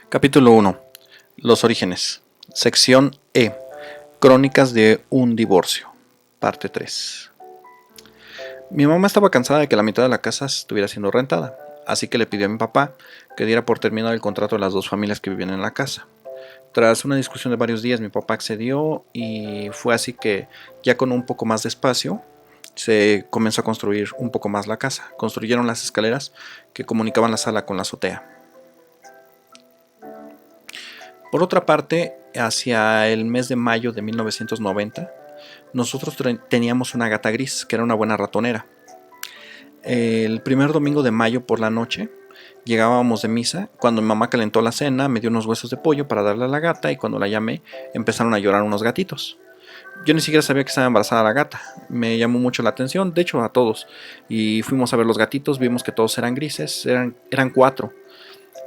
Capítulo 1. Los orígenes. Sección E. Crónicas de un divorcio. Parte 3. Mi mamá estaba cansada de que la mitad de la casa estuviera siendo rentada, así que le pidió a mi papá que diera por terminado el contrato de las dos familias que vivían en la casa. Tras una discusión de varios días, mi papá accedió y fue así que, ya con un poco más de espacio, se comenzó a construir un poco más la casa. Construyeron las escaleras que comunicaban la sala con la azotea. Por otra parte, hacia el mes de mayo de 1990, nosotros teníamos una gata gris, que era una buena ratonera. El primer domingo de mayo por la noche, llegábamos de misa, cuando mi mamá calentó la cena, me dio unos huesos de pollo para darle a la gata y cuando la llamé, empezaron a llorar unos gatitos. Yo ni siquiera sabía que estaba embarazada la gata, me llamó mucho la atención, de hecho a todos, y fuimos a ver los gatitos, vimos que todos eran grises, eran 4,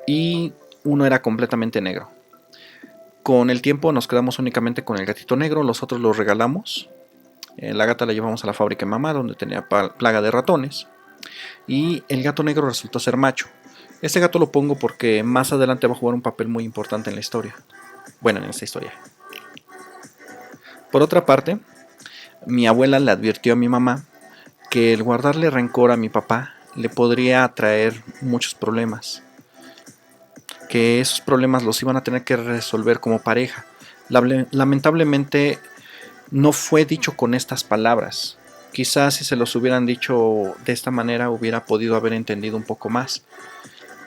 y uno era completamente negro. Con el tiempo nos quedamos únicamente con el gatito negro, los otros los regalamos. La gata la llevamos a la fábrica de mamá donde tenía plaga de ratones. Y el gato negro resultó ser macho. Este gato lo pongo porque más adelante va a jugar un papel muy importante en la historia. Bueno, en esta historia. Por otra parte, mi abuela le advirtió a mi mamá que el guardarle rencor a mi papá le podría traer muchos problemas. Que esos problemas los iban a tener que resolver como pareja. Lamentablemente no fue dicho con estas palabras. Quizás si se los hubieran dicho de esta manera hubiera podido haber entendido un poco más.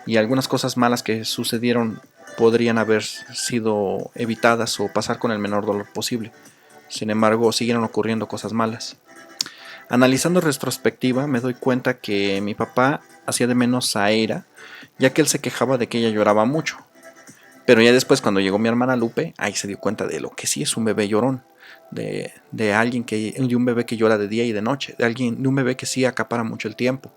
Y algunas cosas malas que sucedieron podrían haber sido evitadas o pasar con el menor dolor posible. Sin embargo, siguieron ocurriendo cosas malas. Analizando en retrospectiva, me doy cuenta que mi papá hacía de menos a Eira, ya que él se quejaba de que ella lloraba mucho. Pero ya después, cuando llegó mi hermana Lupe, ahí se dio cuenta de lo que sí es un bebé llorón. De un bebé que llora de día y de noche, de un bebé que sí acapara mucho el tiempo.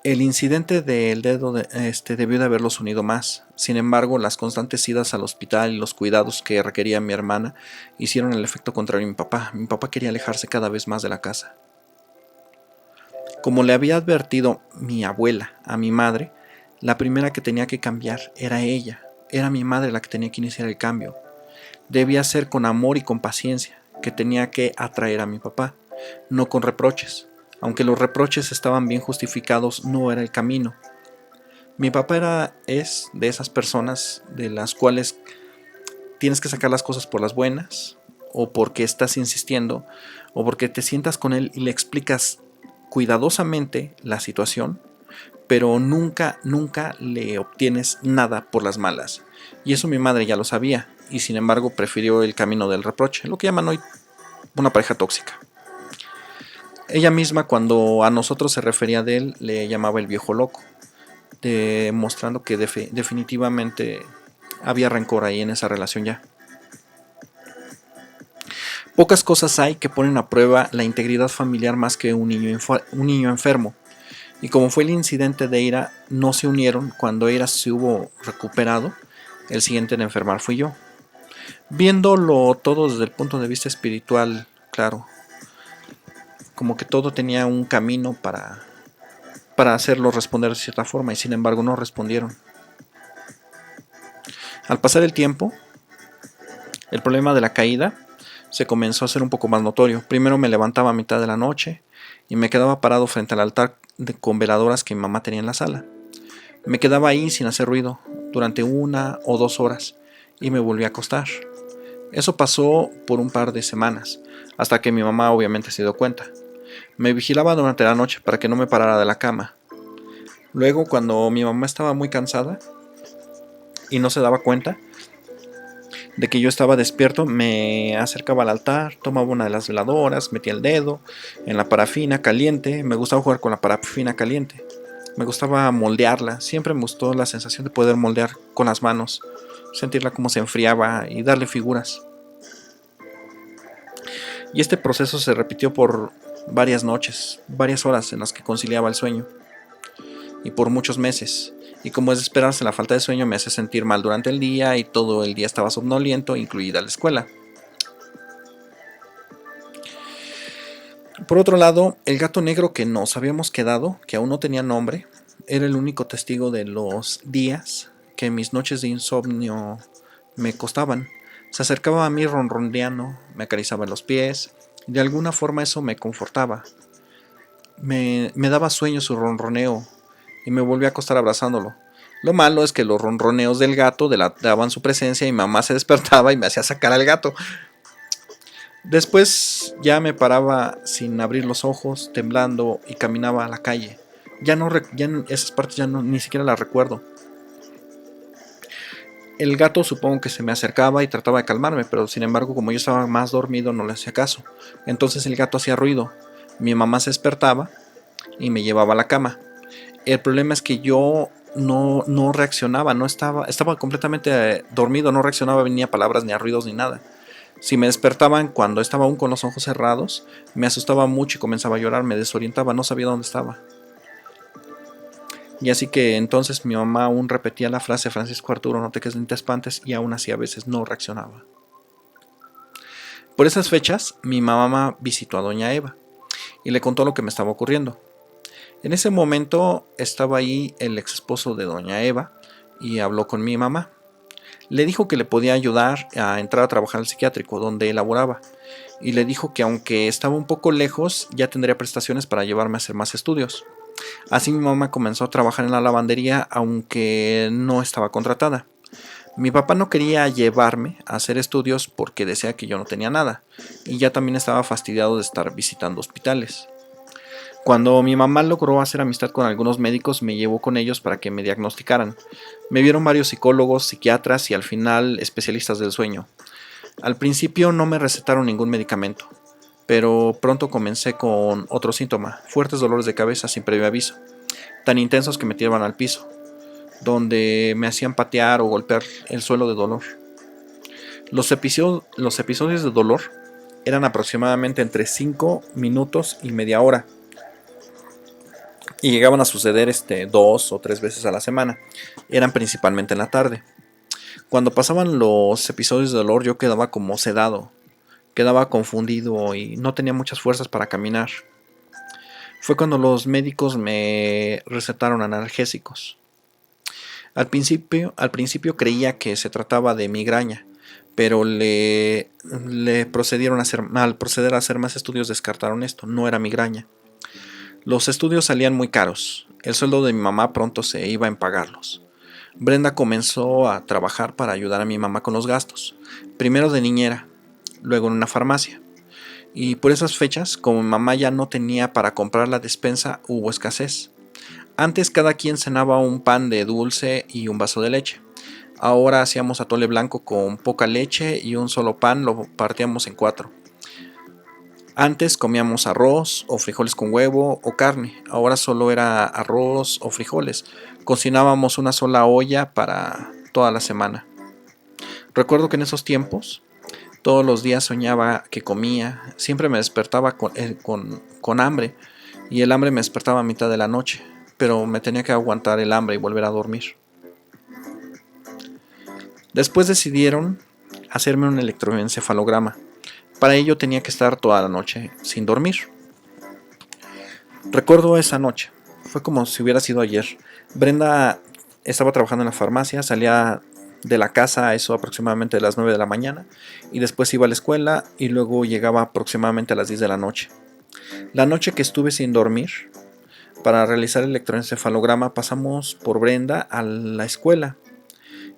El incidente del dedo debió de haberlos unido más. Sin embargo, las constantes idas al hospital y los cuidados que requería mi hermana hicieron el efecto contrario a mi papá. Mi papá quería alejarse cada vez más de la casa. Como le había advertido mi abuela a mi madre, la primera que tenía que cambiar era ella. Era mi madre la que tenía que iniciar el cambio. Debía ser con amor y con paciencia, que tenía que atraer a mi papá, no con reproches. Aunque los reproches estaban bien justificados, no era el camino. Mi papá es de esas personas de las cuales tienes que sacar las cosas por las buenas, o porque estás insistiendo, o porque te sientas con él y le explicas cuidadosamente la situación, pero nunca le obtienes nada por las malas. Y eso mi madre ya lo sabía, y sin embargo prefirió el camino del reproche, lo que llaman hoy una pareja tóxica. Ella misma, cuando a nosotros se refería de él, le llamaba el viejo loco, demostrando que definitivamente había rencor ahí en esa relación ya. Pocas cosas hay que ponen a prueba la integridad familiar más que un niño enfermo. Y como fue el incidente de Eira, no se unieron. Cuando Eira se hubo recuperado, el siguiente en enfermar fui yo. Viéndolo todo desde el punto de vista espiritual, claro, como que todo tenía un camino para hacerlo responder de cierta forma, y sin embargo no respondieron. Al pasar el tiempo, el problema de la caída se comenzó a hacer un poco más notorio. Primero me levantaba a mitad de la noche y me quedaba parado frente al altar con veladoras que mi mamá tenía en la sala. Me quedaba ahí sin hacer ruido durante 1 o 2 horas y me volví a acostar. Eso pasó por un par de semanas, hasta que mi mamá obviamente se dio cuenta. Me vigilaba durante la noche para que no me parara de la cama. Luego, cuando mi mamá estaba muy cansada y no se daba cuenta de que yo estaba despierto, me acercaba al altar, tomaba una de las veladoras, metía el dedo en la parafina caliente. Me gustaba jugar con la parafina caliente. Me gustaba moldearla. Siempre me gustó la sensación de poder moldear con las manos, sentirla como se enfriaba y darle figuras. Y este proceso se repitió por varias noches, varias horas en las que conciliaba el sueño, y por muchos meses. Y como es de esperarse, la falta de sueño me hace sentir mal durante el día y todo el día estaba somnoliento, incluida la escuela. Por otro lado, el gato negro que nos habíamos quedado, que aún no tenía nombre, era el único testigo de los días que mis noches de insomnio me costaban. Se acercaba a mí ronroneando, me acariciaba los pies, y de alguna forma eso me confortaba. Me daba sueño su ronroneo y me volví a acostar abrazándolo. Lo malo es que los ronroneos del gato delataban su presencia y mamá se despertaba y me hacía sacar al gato. Después ya me paraba sin abrir los ojos, temblando, y caminaba a la calle. Ya esas partes ya no, ni siquiera las recuerdo. El gato supongo que se me acercaba y trataba de calmarme, pero sin embargo como yo estaba más dormido no le hacía caso. Entonces el gato hacía ruido. Mi mamá se despertaba y me llevaba a la cama. El problema es que yo no reaccionaba, estaba completamente dormido, no reaccionaba ni a palabras, ni a ruidos, ni nada. Si me despertaban cuando estaba aún con los ojos cerrados, me asustaba mucho y comenzaba a llorar, me desorientaba, no sabía dónde estaba. Y así que entonces mi mamá aún repetía la frase: Francisco Arturo, no te quedes ni te espantes, y aún así a veces no reaccionaba. Por esas fechas, mi mamá visitó a doña Eva y le contó lo que me estaba ocurriendo. En ese momento estaba ahí el ex esposo de doña Eva y habló con mi mamá. Le dijo que le podía ayudar a entrar a trabajar al psiquiátrico donde él laboraba, y le dijo que aunque estaba un poco lejos, ya tendría prestaciones para llevarme a hacer más estudios. Así mi mamá comenzó a trabajar en la lavandería, aunque no estaba contratada. Mi papá no quería llevarme a hacer estudios porque decía que yo no tenía nada, y ya también estaba fastidiado de estar visitando hospitales. Cuando mi mamá logró hacer amistad con algunos médicos, me llevó con ellos para que me diagnosticaran. Me vieron varios psicólogos, psiquiatras y al final especialistas del sueño. Al principio no me recetaron ningún medicamento, pero pronto comencé con otro síntoma: fuertes dolores de cabeza sin previo aviso, tan intensos que me tiraban al piso, donde me hacían patear o golpear el suelo de dolor. Los episodios de dolor eran aproximadamente entre 5 minutos y media hora, y llegaban a suceder 2 o 3 veces a la semana. Eran principalmente en la tarde. Cuando pasaban los episodios de dolor yo quedaba como sedado, quedaba confundido y no tenía muchas fuerzas para caminar. Fue cuando los médicos me recetaron analgésicos. Al principio creía que se trataba de migraña, pero al proceder a hacer más estudios descartaron esto: no era migraña. Los estudios salían muy caros, el sueldo de mi mamá pronto se iba en pagarlos. Brenda comenzó a trabajar para ayudar a mi mamá con los gastos, primero de niñera, luego en una farmacia. Y por esas fechas, como mi mamá ya no tenía para comprar la despensa, hubo escasez. Antes cada quien cenaba un pan de dulce y un vaso de leche. Ahora hacíamos atole blanco con poca leche y un solo pan lo partíamos en 4. Antes comíamos arroz o frijoles con huevo o carne, ahora solo era arroz o frijoles. Cocinábamos una sola olla para toda la semana. Recuerdo que en esos tiempos todos los días soñaba que comía, siempre me despertaba con hambre, y el hambre me despertaba a mitad de la noche, pero me tenía que aguantar el hambre y volver a dormir. Después decidieron hacerme un electroencefalograma. Para ello tenía que estar toda la noche sin dormir. Recuerdo esa noche, fue como si hubiera sido ayer. Brenda estaba trabajando en la farmacia, salía de la casa a eso aproximadamente de las 9 de la mañana, y después iba a la escuela y luego llegaba aproximadamente a las 10 de la noche. La noche que estuve sin dormir para realizar el electroencefalograma, pasamos por Brenda a la escuela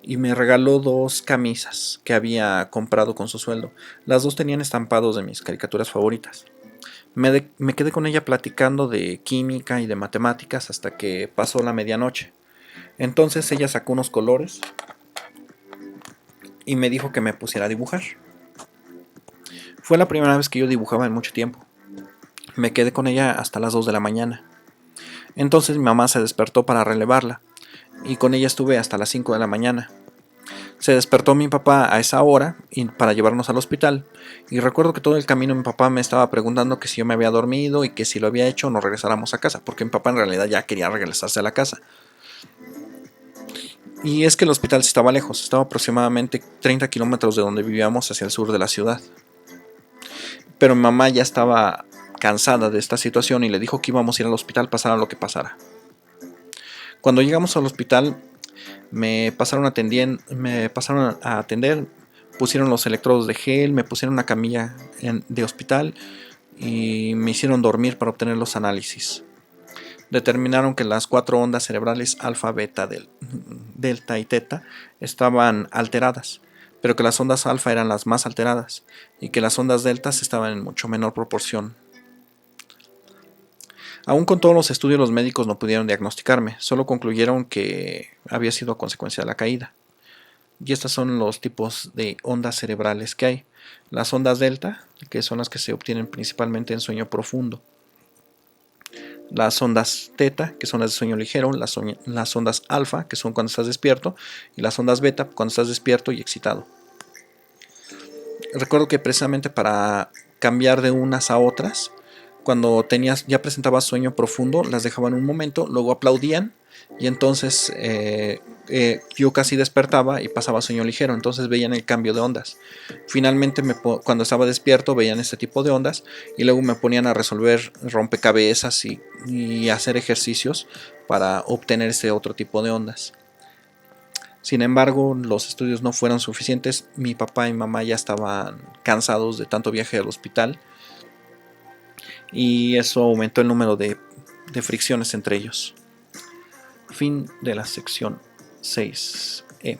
y me regaló 2 camisas que había comprado con su sueldo. Las 2 tenían estampados de mis caricaturas favoritas. Me quedé con ella platicando de química y de matemáticas hasta que pasó la medianoche. Entonces ella sacó unos colores y me dijo que me pusiera a dibujar. Fue la primera vez que yo dibujaba en mucho tiempo. Me quedé con ella hasta las 2 de la mañana. Entonces mi mamá se despertó para relevarla, y con ella estuve hasta las 5 de la mañana. Se despertó mi papá a esa hora para llevarnos al hospital, y recuerdo que todo el camino mi papá me estaba preguntando que si yo me había dormido y que si lo había hecho nos regresáramos a casa, porque mi papá en realidad ya quería regresarse a la casa. Y es que el hospital estaba lejos, estaba aproximadamente 30 kilómetros de donde vivíamos hacia el sur de la ciudad. Pero mi mamá ya estaba cansada de esta situación y le dijo que íbamos a ir al hospital pasara lo que pasara. Cuando llegamos al hospital, me pasaron a atender, pusieron los electrodos de gel, me pusieron una camilla de hospital y me hicieron dormir para obtener los análisis. Determinaron que las 4 ondas cerebrales alfa, beta, delta y teta estaban alteradas, pero que las ondas alfa eran las más alteradas y que las ondas deltas estaban en mucho menor proporción. Aún con todos los estudios, los médicos no pudieron diagnosticarme, solo concluyeron que había sido a consecuencia de la caída. Y estos son los tipos de ondas cerebrales que hay. Las ondas delta, que son las que se obtienen principalmente en sueño profundo. Las ondas teta, que son las de sueño ligero. Las ondas alfa, que son cuando estás despierto. Y las ondas beta, cuando estás despierto y excitado. Recuerdo que precisamente para cambiar de unas a otras, cuando ya presentabas sueño profundo, las dejaban un momento, luego aplaudían y entonces yo casi despertaba y pasaba a sueño ligero, entonces veían el cambio de ondas. Finalmente cuando estaba despierto veían este tipo de ondas y luego me ponían a resolver rompecabezas y hacer ejercicios para obtener ese otro tipo de ondas. Sin embargo, los estudios no fueron suficientes, mi papá y mamá ya estaban cansados de tanto viaje al hospital y eso aumentó el número de fricciones entre ellos. Fin de la sección 6E.